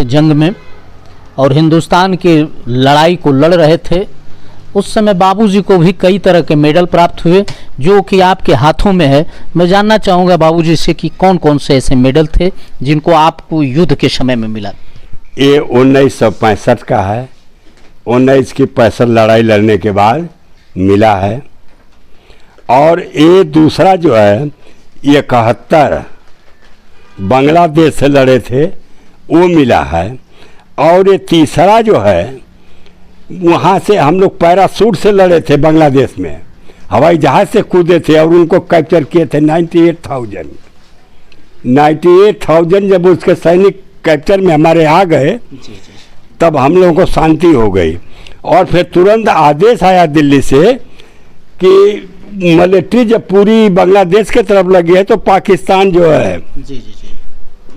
जंग में और हिंदुस्तान की लड़ाई को लड़ रहे थे। उस समय बाबूजी को भी कई तरह के मेडल प्राप्त हुए जो कि आपके हाथों में है। मैं जानना चाहूँगा बाबूजी से कि कौन कौन से ऐसे मेडल थे जिनको आपको युद्ध के समय में मिला। ये 1965 का है। 1965 लड़ाई लड़ने के बाद मिला है। और ये दूसरा जो है 71 बांग्लादेश से लड़े थे वो मिला है। और ये तीसरा जो है वहाँ से हम लोग पैराशूट से लड़े थे, बांग्लादेश में हवाई जहाज़ से कूदे थे और उनको कैप्चर किए थे 98,000 जब उसके सैनिक कैप्चर में हमारे आ गए तब हम लोगों को शांति हो गई। और फिर तुरंत आदेश आया दिल्ली से कि मिलिट्री जब पूरी बांग्लादेश के तरफ लगी है तो पाकिस्तान जो है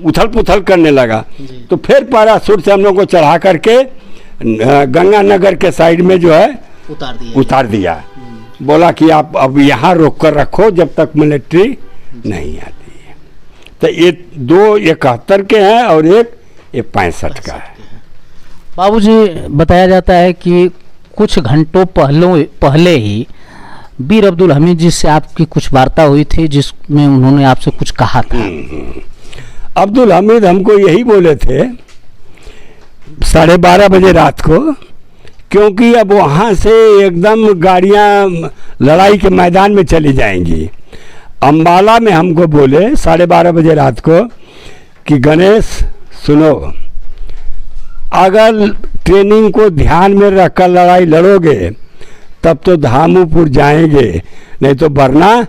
उथल पुथल करने लगा। तो फिर पैराशूट से हम लोग को चढ़ा करके गंगानगर के साइड में जो है उतार दिया। बोला कि आप अब यहाँ रोक कर रखो जब तक मिलिट्री नहीं आती है। तो ये 2 71 के हैं और एक 65 का है। बाबूजी बताया जाता है कि कुछ घंटों पहले ही वीर अब्दुल हमीद जी से आपकी कुछ वार्ता हुई थी जिसमें उन्होंने आपसे कुछ कहा था। अब्दुल हमीद हमको यही बोले थे 12:30 बजे रात को, क्योंकि अब वहाँ से एकदम गाड़ियाँ लड़ाई के मैदान में चली जाएंगी। अम्बाला में हमको बोले 12:30 बजे रात को कि गणेश सुनो, अगर ट्रेनिंग को ध्यान में रखकर लड़ाई लड़ोगे तब तो धामूपुर जाएंगे, नहीं तो वरना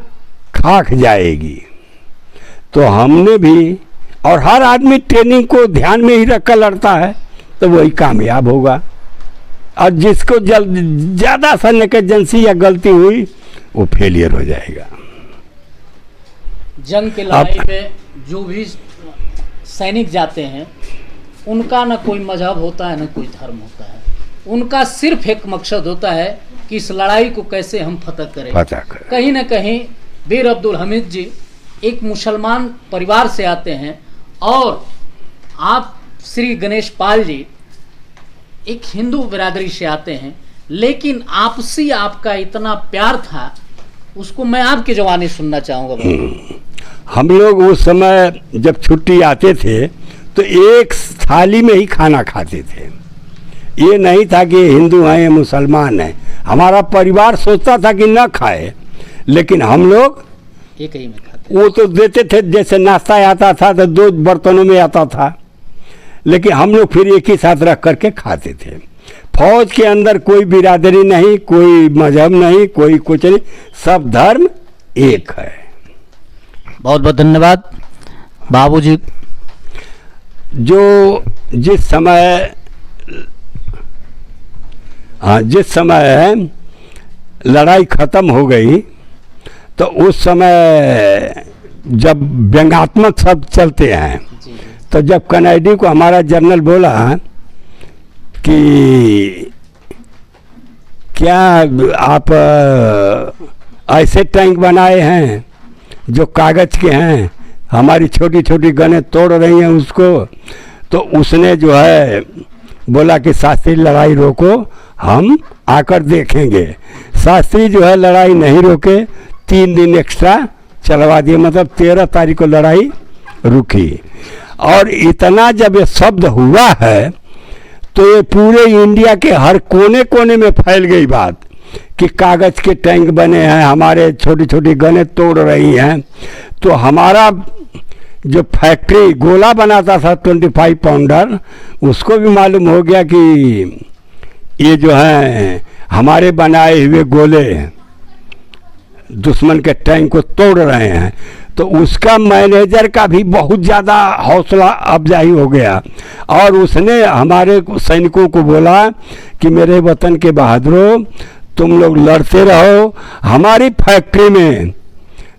खाक जाएगी। तो हमने भी, और हर आदमी ट्रेनिंग को ध्यान में ही रखकर लड़ता है तो वही कामयाब होगा। और जिसको ज़्यादा सा नेग्लिजेंसी या गलती हुई वो फेलियर हो जाएगा। जंग की लड़ाई में जो भी सैनिक जाते हैं उनका ना कोई मजहब होता है ना कोई धर्म होता है। उनका सिर्फ एक मकसद होता है कि इस लड़ाई को कैसे हम फतह करें। कहीं ना कहीं वीर अब्दुल हमीद जी एक मुसलमान परिवार से आते हैं और आप श्री गणेश पाल जी एक हिंदू बिरादरी से आते हैं, लेकिन आपसी आपका इतना प्यार था उसको मैं आपकी जवानी सुनना चाहूँगा। हम लोग उस समय जब छुट्टी आते थे तो एक थाली में ही खाना खाते थे। ये नहीं था कि हिंदू हैं या मुसलमान हैं। हमारा परिवार सोचता था कि न खाए, लेकिन हम लोग एक ही में खाते। वो तो देते थे, जैसे नाश्ता आता था तो 2 बर्तनों में आता था, लेकिन हम लोग फिर एक ही साथ रख करके खाते थे। फौज के अंदर कोई बिरादरी नहीं, कोई मजहब नहीं, कोई कुछ नहीं, सब धर्म एक है। बहुत बहुत धन्यवाद बाबूजी। जो जिस समय लड़ाई ख़त्म हो गई तो उस समय जब व्यंग्यात्मक शब्द चलते हैं तो जब कनेडी को हमारा जनरल बोला कि क्या आप ऐसे टैंक बनाए हैं जो कागज़ के हैं, हमारी छोटी छोटी गनें तोड़ रही हैं उसको, तो उसने जो है बोला कि शास्त्री लड़ाई रोको, हम आकर देखेंगे। शास्त्री जो है लड़ाई नहीं रोके, 3 दिन एक्स्ट्रा चलवा दिए, मतलब 13 तारीख को लड़ाई रुकी। और इतना जब ये शब्द हुआ है तो ये पूरे इंडिया के हर कोने कोने में फैल गई बात कि कागज़ के टैंक बने हैं, हमारे छोटी छोटी गनें तोड़ रही हैं। तो हमारा जो फैक्ट्री गोला बनाता था 25 पाउंडर, उसको भी मालूम हो गया कि ये जो है हमारे बनाए हुए गोले दुश्मन के टैंक को तोड़ रहे हैं। तो उसका मैनेजर का भी बहुत ज़्यादा हौसला अफजाई हो गया और उसने हमारे सैनिकों को बोला कि मेरे वतन के बहादुरों, तुम लोग लड़ते रहो, हमारी फैक्ट्री में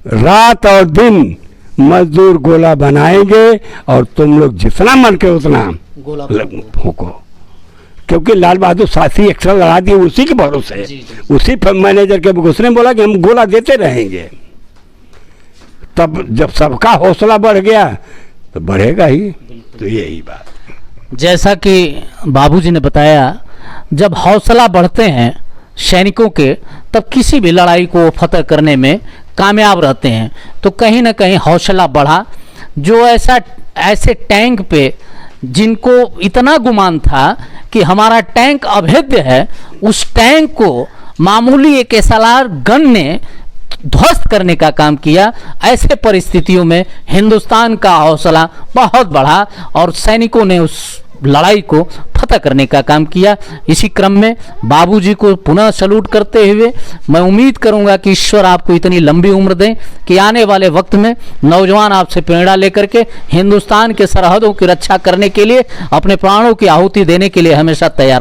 रात और दिन मजदूर गोला बनाएंगे और तुम लोग जितना मन के उतना गोला फूको। क्योंकि लाल बहादुर शास्त्री एक्स्ट्रा लड़ा दिए उसी के भरोसे, उसी मैनेजर के। उसने बोला कि हम गोला देते रहेंगे। तब जब सबका हौसला बढ़ गया तो बढ़ेगा ही। तो यही बात। जैसा कि बाबूजी ने बताया, जब हौसला बढ़ते हैं सैनिकों के, तब किसी भी लड़ाई को फतह करने में कामयाब रहते हैं। तो कहीं ना कहीं हौसला बढ़ा। जो ऐसे टैंक पे जिनको इतना गुमान था कि हमारा टैंक अभेद्य है, उस टैंक को मामूली एक SLR गन ने ध्वस्त करने का काम किया। ऐसे परिस्थितियों में हिंदुस्तान का हौसला बहुत बढ़ा और सैनिकों ने उस लड़ाई को फतह करने का काम किया। इसी क्रम में बाबूजी को पुनः सैल्यूट करते हुए मैं उम्मीद करूंगा कि ईश्वर आपको इतनी लंबी उम्र दें कि आने वाले वक्त में नौजवान आपसे प्रेरणा लेकर के हिंदुस्तान के सरहदों की रक्षा करने के लिए अपने प्राणों की आहुति देने के लिए हमेशा तैयार